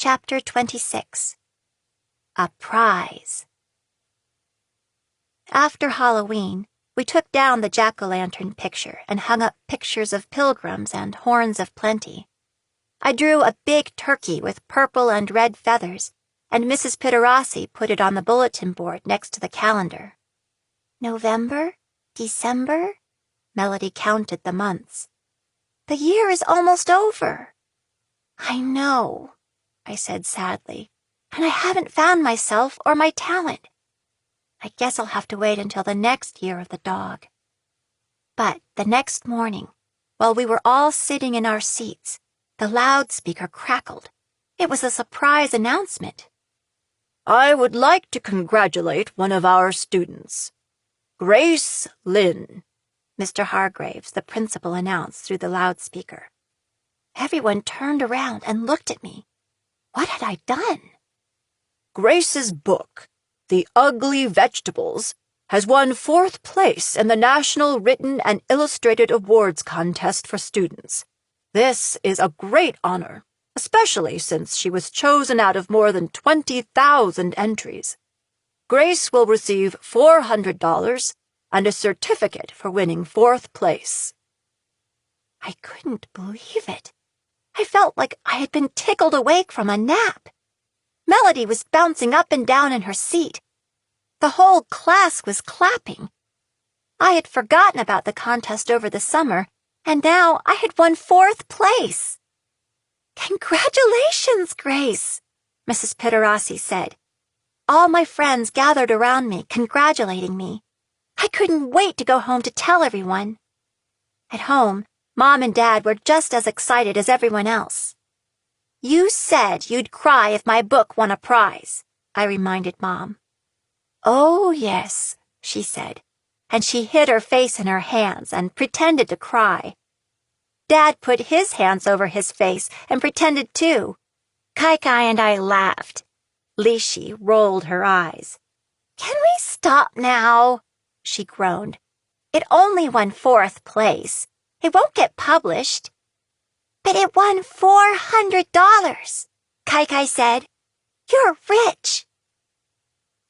Chapter 26. A Prize. After Halloween, we took down the jack-o'-lantern picture and hung up pictures of pilgrims and horns of plenty. I drew a big turkey with purple and red feathers, and Mrs. Pitterossi put it on the bulletin board next to the calendar. November, December, Melody counted the months. The year is almost over. I know, I said sadly, and I haven't found myself or my talent. I guess I'll have to wait until the next year of the dog. But the next morning, while we were all sitting in our seats, the loudspeaker crackled. It was a surprise announcement. I would like to congratulate one of our students. Grace Lynn, Mr. Hargraves, the principal, announced through the loudspeaker. Everyone turned around and looked at me. What had I done? Grace's book, The Ugly Vegetables, has won 4th place in the National Written and Illustrated Awards Contest for Students. This is a great honor, especially since she was chosen out of more than 20,000 entries. Grace will receive $400 and a certificate for winning 4th place. I couldn't believe it. I felt like I had been tickled awake from a nap. Melody was bouncing up and down in her seat. The whole class was clapping. I had forgotten about the contest over the summer, and now I had won 4th place. Congratulations, Grace, Mrs. Pitterossi said. All my friends gathered around me, congratulating me. I couldn't wait to go home to tell everyone. At home, Mom and Dad were just as excited as everyone else. You said you'd cry if my book won a prize, I reminded Mom. Oh, yes, she said, and she hid her face in her hands and pretended to cry. Dad put his hands over his face and pretended too. Kai and I laughed. Lishi rolled her eyes. Can we stop now? She groaned. It only won 4th place. It won't get published. But it won $400, Kai said. You're rich.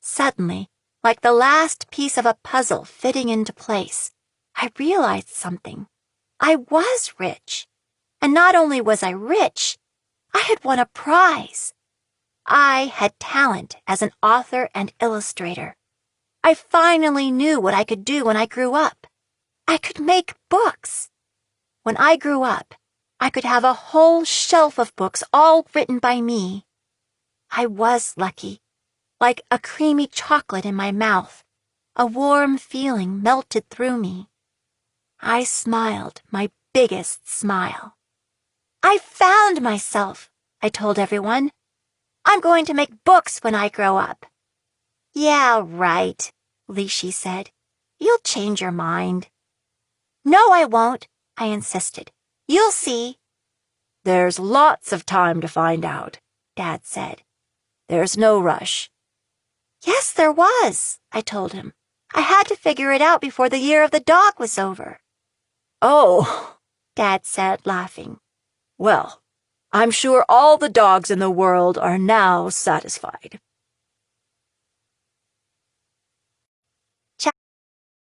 Suddenly, like the last piece of a puzzle fitting into place, I realized something. I was rich. And not only was I rich, I had won a prize. I had talent as an author and illustrator. I finally knew what I could do when I grew up. I could make books. When I grew up, I could have a whole shelf of books all written by me. I was lucky. Like a creamy chocolate in my mouth, a warm feeling melted through me. I smiled my biggest smile. I found myself, I told everyone. I'm going to make books when I grow up. Yeah, right, Lishi said. You'll change your mind. No, I won't, I insisted. You'll see. There's lots of time to find out, Dad said. There's no rush. Yes, there was, I told him. I had to figure it out before the year of the dog was over. Oh, Dad said, laughing. Well, I'm sure all the dogs in the world are now satisfied.